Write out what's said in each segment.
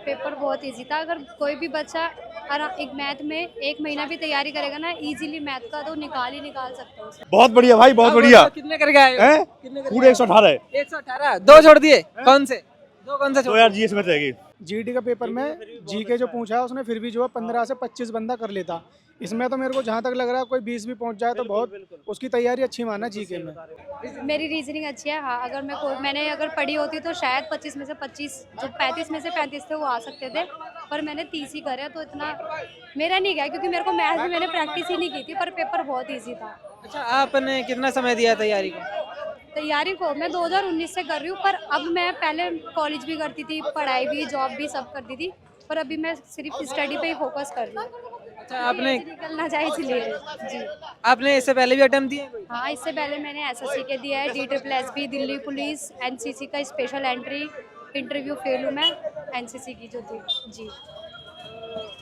Paper बहुत easy था। अगर कोई भी बच्चा एक मैथ में 1 महीना भी तैयारी करेगा ना इजीली मैथ का, तो निकाल सकता है उसमें। बहुत बढ़िया भाई, बहुत आप बढ़िया बताओ, कितने करके आए हो? हैं। कितने करके पूरे आए 118 है। हो? 118 दो छोड़ दिए, कौन से दो, कौन से तो छोड़ यार दिए? जीएस में रहेगी। जीडी का पेपर में जीके जो पूछा है उसने फिर भी जो है 15 से 25 बंदा कर लेता। इसमें तो मेरे को जहाँ तक लग रहा है कोई 20 भी पहुँच जाए तो बहुत उसकी तैयारी अच्छी माना जीके में। मेरी रीजनिंग अच्छी है। हाँ, अगर मैंने अगर पढ़ी होती तो शायद 25 में से 25, जो 35 में से 35 थे वो आ सकते थे, पर मैंने 30 ही करे, तो इतना मेरा नहीं गया क्योंकि मेरे को मैथ में मैंने प्रैक्टिस ही नहीं की थी, पर पेपर बहुत ईजी था। अच्छा, आपने कितना समय दिया तैयारी को? तैयारी को मैं 2019 से कर रही हूँ, पर अब मैं पहले कॉलेज भी करती थी, पढ़ाई भी, जॉब भी सब करती थी, पर अभी मैं सिर्फ स्टडी पे ही फोकस कर रही हूँ। अच्छा, आपने निकलना चाहिए इसलिए जी। आपने इससे पहले भी अटेम्प्ट दिए कोई? हाँ, इससे पहले मैंने एसएससी के दिया है, DSSB, दिल्ली पुलिस, एनसीसी का स्पेशल एंट्री इंटरव्यू फेल हूँ मैं एनसीसी की जो थी जी।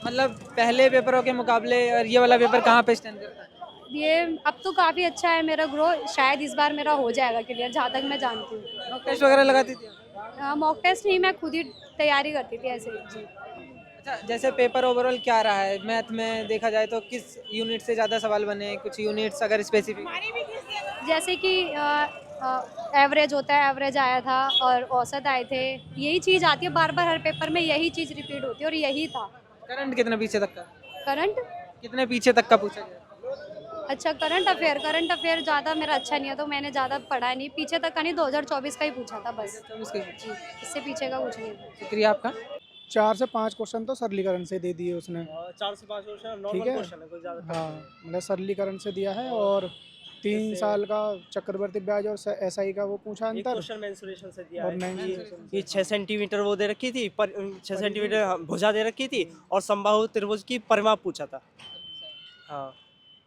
मतलब पहले पेपरों के मुकाबले और ये वाला पेपर कहाँ पे स्टैंड करता है? ये अब तो काफ़ी अच्छा है मेरा ग्रो, शायद इस बार मेरा हो जाएगा क्लियर, जहाँ तक मैं जानती हूँ। मॉक टेस्ट वगैरह लगाती थी? मॉक टेस्ट नहीं, मैं खुद ही तैयारी करती थी ऐसे जी। अच्छा, जैसे पेपर ओवरऑल क्या रहा है मैथ में देखा जाए तो किस यूनिट से ज़्यादा सवाल बने, कुछ यूनिट्स अगर स्पेसिफिक? जैसे कि एवरेज होता है, एवरेज आया था और औसत आए थे, यही चीज़ आती है बार बार हर पेपर में, यही चीज़ रिपीट होती है और यही था। करंट कितने पीछे तक का? करंट कितने पीछे तक का पूछा गया? अच्छा, करंट अफेयर ज़्यादा मेरा अच्छा नहीं है, तो मैंने ज़्यादा पढ़ा नहीं, पीछे तक का नहीं, 2024 का ही पूछा था बस जी, इससे पीछे का कुछ नहीं था। शुक्रिया आपका। 4 से 5 क्वेश्चन तो सरलीकरण से दे दिए उसने। 4 से 5 क्वेश्चन ठीक नॉर्मल है, क्वेश्चन है, कोई ज़्यादा हाँ मतलब सरलीकरण से दिया है। और 3 साल का चक्रवर्ती ब्याज और एसआई का वो पूछा एक अंतर। क्वेश्चन मेंसुरेशन से दिया और है mensuration कि 6 सेंटीमीटर वो दे रखी थी, पर 6 सेंटीमीटर भुजा दे रखी थी और समबाहु त्रिभुज की परिमाप पूछा था। हाँ,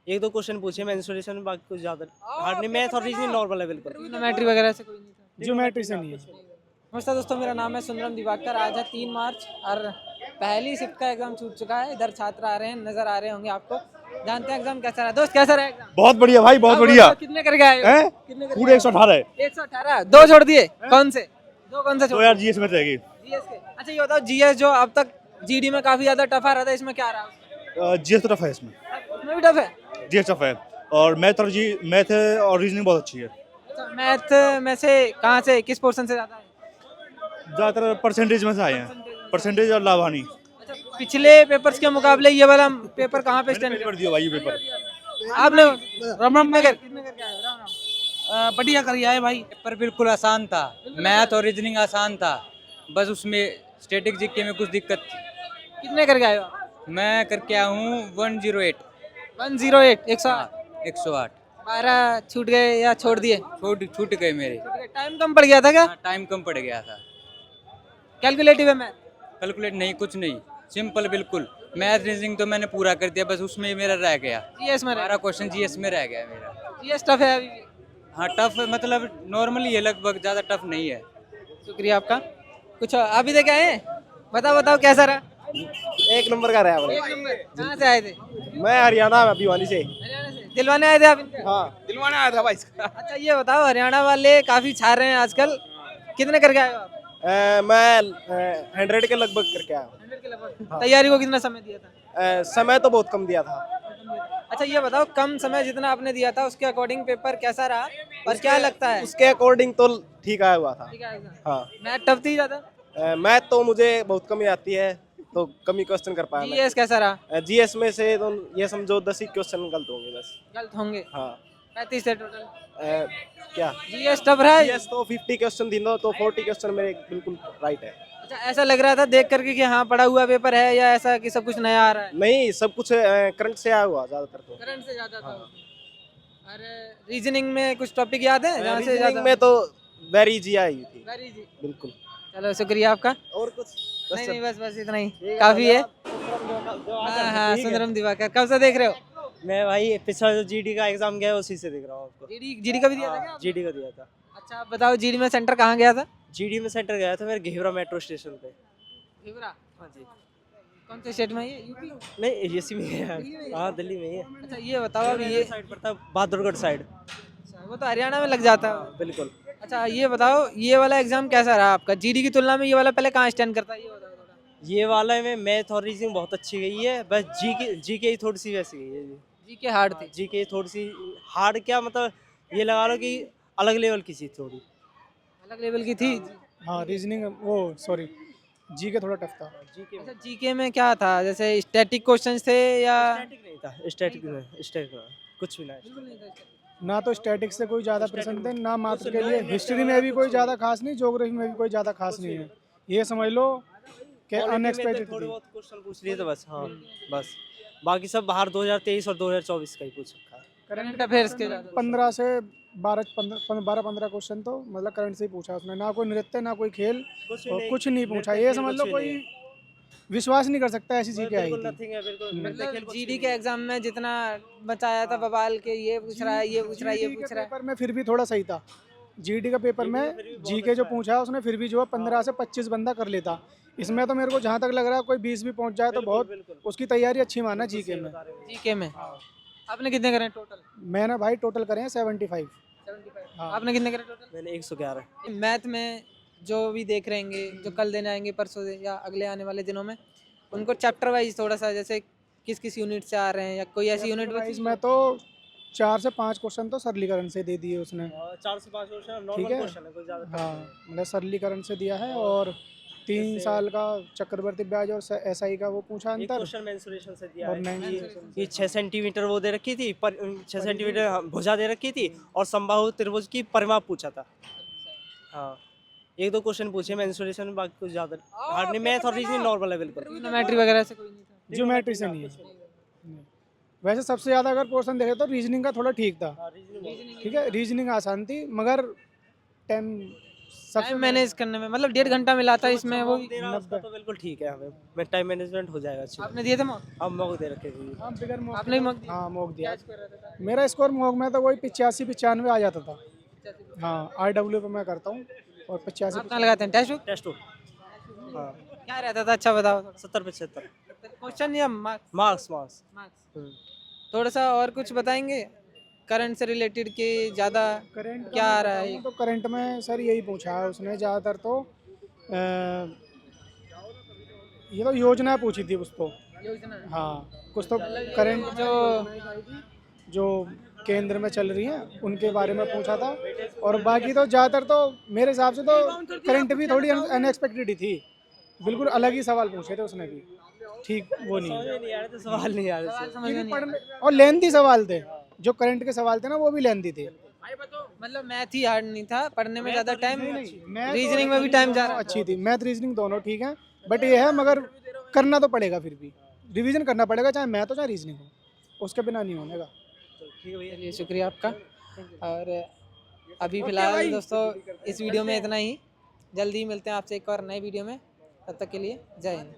एक दो क्वेश्चन पूछे मेंसुरेशन में, बाकी कुछ ज़्यादा हार्ड नहीं। मैथ और रीजनिंग नॉर्मल है बिल्कुल। ट्रिग्नोमेट्री वगैरह से कोई नहीं था? ज्योमेट्री से नहीं है। नमस्कार दोस्तों, मेरा नाम है सुंदरम दिवाकर। आज है 3 मार्च और पहली शिफ्ट का एग्जाम छूट चुका है। इधर छात्र आ रहे हैं, नजर आ रहे होंगे आपको। जानते हैं एग्जाम कैसा रहा? दोस्त कैसा रहा एग्जाम? बहुत बढ़िया भाई, बहुत आप बढ़िया बताओ, कितने करके आए हो? हैं। कितने करके पूरे आए हो? 118 है। 118 दो छोड़ दिए, कौन से दो, कौन से तो छोड़ यार जीएस में रहेगी। जीएस के? अच्छा, ये बताओ, जीएस जो अब तक जीडी में काफी ज्यादा टफ आ रहा था, इसमें क्या रहा? जीएस तो टफ है, इसमें इसमें भी टफ है? जीएस टफ है। और मैथ और रीजनिंग बहुत अच्छी है। अच्छा, मैथ में से कहाँ से, किस पोर्शन से ज्यादा है? ज़्यादातर परसेंटेज में से आए हैं, परसेंटेज और लाभानी। अच्छा, पिछले पेपर्स के मुकाबले ये वाला पेपर कहाँ पे स्टैंड पहली बार दिया भाई ये पेपर। आपने राम कितने करके आए हो? राम राम। बढ़िया कर आए भाई। पेपर बिल्कुल आसान था, मैथ और रीजनिंग आसान था, बस उसमें स्टैटिक जीके में कुछ दिक्कत थी। कितने करके आए हो आप? मैं करके आया हूँ 108। 108 108। 108 12 छूट गए या छोड़ दिए? छूट गए मेरे। टाइम कम पड़ गया था क्या? टाइम कम पड़ गया था। कैलकुलेटिव है मैथ? कैलकुलेट नहीं, कुछ नहीं, सिंपल बिल्कुल। मैथ रीजनिंग तो मैंने पूरा कर दिया, बस उसमें मेरा रह गया। जीएस में हमारा क्वेश्चन जीएस में रह गया मेरा। जीएस टफ है अभी भी? हाँ टफ मतलब नॉर्मली है, लगभग ज़्यादा टफ नहीं है। शुक्रिया आपका। कुछ अभी तक आए हैं? बताओ कैसा रहा? एक नंबर का रहा एक नंबर। कहाँ से आए थे? मैं हरियाणा में भिवानी से। हरियाणा से। दिलवाने आए थे आप इनके? हाँ, दिलवाने आया था भाई इसका। अच्छा, ये बताओ, हरियाणा वाले काफी छा रहे हैं आजकल, कितने करके आए हो आप? मैं 100 के लगभग करके आया हूँ। 100 के लगभग। तैयारी को कितना समय दिया था? समय तो बहुत कम दिया था। अच्छा, ये बताओ, कम समय जितना आपने दिया था उसके अकॉर्डिंग पेपर कैसा रहा और क्या लगता है? उसके अकॉर्डिंग तो ठीक आया हुआ था। ठीक है, एकदम। हाँ, मैथ टफ थी ज्यादा? मैथ तो मुझे बहुत कम ही आती है, तो कम ही क्वेश्चन कर पाया जीएस कैसा रहा? मैं। जीएस में से तो ये समझो 10 ही क्वेश्चन गलत होंगे बस। गलत होंगे? हाँ। 35 से टोटल। क्या जीएस टफ रहा है? जीएस तो 50 क्वेश्चन थी तो 40 क्वेश्चन मेरे बिल्कुल राइट है। अच्छा, ऐसा लग रहा था देख करके कि हाँ पढ़ा हुआ पेपर है, या ऐसा कि सब कुछ नया आ रहा है? नहीं, सब कुछ करंट से आया हुआ ज्यादातर तो। करंट से ज्यादा था। अरे, रीजनिंग में कुछ टॉपिक याद है जहाँ से रीजनिंग ज्यादा? में तो वेरी इजी आई थी वेरी इजी। बिल्कुल। चलो, शुक्रिया आपका। और कुछ नहीं, बस इतना ही काफी है। हाँ, सुंदरम दिवाकर। कब से देख रहे हो? मैं भाई पिछला जो जीडी का एग्जाम गया उसी से देख रहा हूँ आपको। जीडी का भी दिया था क्या? जीडी का दिया था। अच्छा, आप बताओ, जीडी में सेंटर कहाँ गया था? जीडी में सेंटर गया था मेरे घेवरा मेट्रो स्टेशन पे। घेवरा? हाँ जी। कौन से स्टेट में है ये? यूपी? नहीं, एसी में है। हाँ, दिल्ली में ही है। अच्छा, ये बताओ, अभी ये साइड पड़ता है, बहादुरगढ़ साइड। अच्छा, वो तो हरियाणा में लग जाता है। बिल्कुल। अच्छा, ये बताओ, ये वाला एग्जाम कैसा रहा आपका? जीडी की तुलना में ये वाला पहले कहाँ स्टैंड करता है, ये बताओ थोड़ा। ये वाला में मैथ और रीजनिंग बहुत अच्छी गई है, बस जीके ही थोड़ी सी वैसी गई है जी के हार्ड थी। जीके थोड़ी सी हार्ड, क्या मतलब ये लगा लो कि अलग लेवल की चीज थोड़ी। अलग लेवल की थी। हाँ रीजनिंग वो सॉरी जी के थोड़ा टफ था। जीके अच्छा जीके में क्या था, जैसे स्टैटिक क्वेश्चंस थे या स्टैटिक नहीं था, स्टैटिक कुछ भी नहीं। ना तो स्टैटिक्स से कोई ज़्यादा प्रश्न थे, ना मात्र के लिए हिस्ट्री में भी कोई ज़्यादा खास नहीं, ज्योग्राफी में भी कोई ज़्यादा खास नहीं है। ये समझ लो कि अनएक्सपेक्टेड थोड़े थी। बहुत क्वेश्चन पूछ लिए तो बस। हाँ बस, बाकी सब बाहर 2023 और 2024 का ही पूछ रखा है। करंट अफेयर्स के ज़्यादा? 15 से 12-15 क्वेश्चन तो मतलब करंट से ही पूछा उसने, ना कोई नृत्य ना कोई खेल और कुछ नहीं पूछा। ये समझ लो कोई विश्वास नहीं कर सकता ऐसी चीज़ें आई बिल्कुल थी। नथिंग है, बिल्कुल मतलब जीडी के एग्जाम में जितना बचाया था बवाल के, ये पूछ रहा है, ये पूछ रहा है, ये GD पूछ के रहा है। पेपर में फिर भी थोड़ा सही था। जीडी का पेपर में जीके जो पूछा है उसने फिर भी जो है 15 से 25 बंदा कर लेता। इसमें तो मेरे को जहाँ तक लग रहा है कोई 20 भी पहुँच जाए तो बहुत उसकी तैयारी अच्छी माना जीके में। जीके में आपने कितने करे टोटल? मैंने भाई टोटल करे हैं 75। 75। हाँ। आपने कितने करे टोटल? मैंने 111। मैथ में जो भी देख रहे होंगे, जो कल देने आएंगे, परसों दे या अगले आने वाले दिनों में, उनको चैप्टर वाइज थोड़ा सा, जैसे किस किस यूनिट से आ रहे हैं या कोई ऐसी यूनिट वाइज में तो 4 से 5 क्वेश्चन तो सरलीकरण से दे दिए उसने। 4 से 5 क्वेश्चन ठीक नॉर्मल है। क्वेश्चन है, कोई ज्यादा हाँ मतलब सरलीकरण से दिया है, और 3 साल का चक्रवर्ती ब्याज और एसआई का वो पूछा एक अंतर। क्वेश्चन मेंसुरेशन से दिया और है नहीं कि 6 सेंटीमीटर वो दे रखी थी, पर 6 सेंटीमीटर भुजा दे रखी थी और समबाहु त्रिभुज की परिमाप पूछा था। हाँ एक दो क्वेश्चन पूछे मेंसुरेशन में, बाकी कुछ ज्यादा हार्ड नहीं। मैथ और रीजनिंग नॉर्मल है बिल्कुल। ट्रिग्नोमेट्री वगैरह से कोई नहीं था? ज्योमेट्री से नहीं है। नहीं। वैसे सबसे ज़्यादा अगर पोर्शन देखे तो रीजनिंग का थोड़ा ठीक था। ठीक है रीजनिंग आसान थी, मगर 10 सबसे टाइम मैनेज करने में मतलब 1.5 घंटा मिला था इसमें, वो भी। देना उसका तो बिल्कुल ठीक है, हमें मैं टाइम मैनेजमेंट हो जाएगा अच्छी। आपने दिए थे मॉक? अब मौके दे रखे थे। हाँ बिगर मॉक आपने भी मॉक दिया? हाँ मॉक दिया। क्या स्कोर रहता था? मेरा स्कोर मॉक में तो वही 85-95 आ जाता था। हाँ RW पे मैं करता हूँ और 85। आप कहाँ लगाते हैं टेस्ट बुक? टेस्ट हो। हाँ क्या रहता था, अच्छा बताओ। 70 पे 76 क्वेश्चन या मार्क्स? मार्क्स। थोड़ा सा और कुछ बताएंगे करंट से रिलेटेड के ज़्यादा करंट क्या आ रहा है? तो करंट में सर यही पूछा है उसने ज़्यादातर तो ये तो योजना पूछी थी उसको। योजना हाँ कुछ तो करंट जो केंद्र में चल रही हैं उनके बारे में पूछा था, और बाकी तो ज़्यादातर तो मेरे हिसाब से तो करंट भी थोड़ी अनएक्सपेक्टेड ही थी। बिल्कुल अलग ही सवाल पूछे थे उसने भी, ठीक वो नहीं है। नहीं आ रहे थे, सवाल नहीं आ रहे थे। समझ में नहीं आया। और लेंथी सवाल थे, जो करंट के सवाल थे ना वो भी लेंथी थे। मतलब मैथ ही हार्ड नहीं था, पढ़ने में ज़्यादा टाइम, मैथ रीजनिंग में भी टाइम जा रहा है। अच्छी थी, मैथ रीजनिंग दोनों ठीक है, बट ये है मगर करना तो पड़ेगा, फिर भी रिवीजन करना पड़ेगा, चाहे मैथ हो चाहे रीजनिंग हो, उसके बिना नहीं होने का। चलिए शुक्रिया आपका। और अभी फिलहाल दोस्तों इस वीडियो में इतना ही, जल्दी मिलते हैं आपसे एक और नई वीडियो में, तब तक के लिए जय हिंद।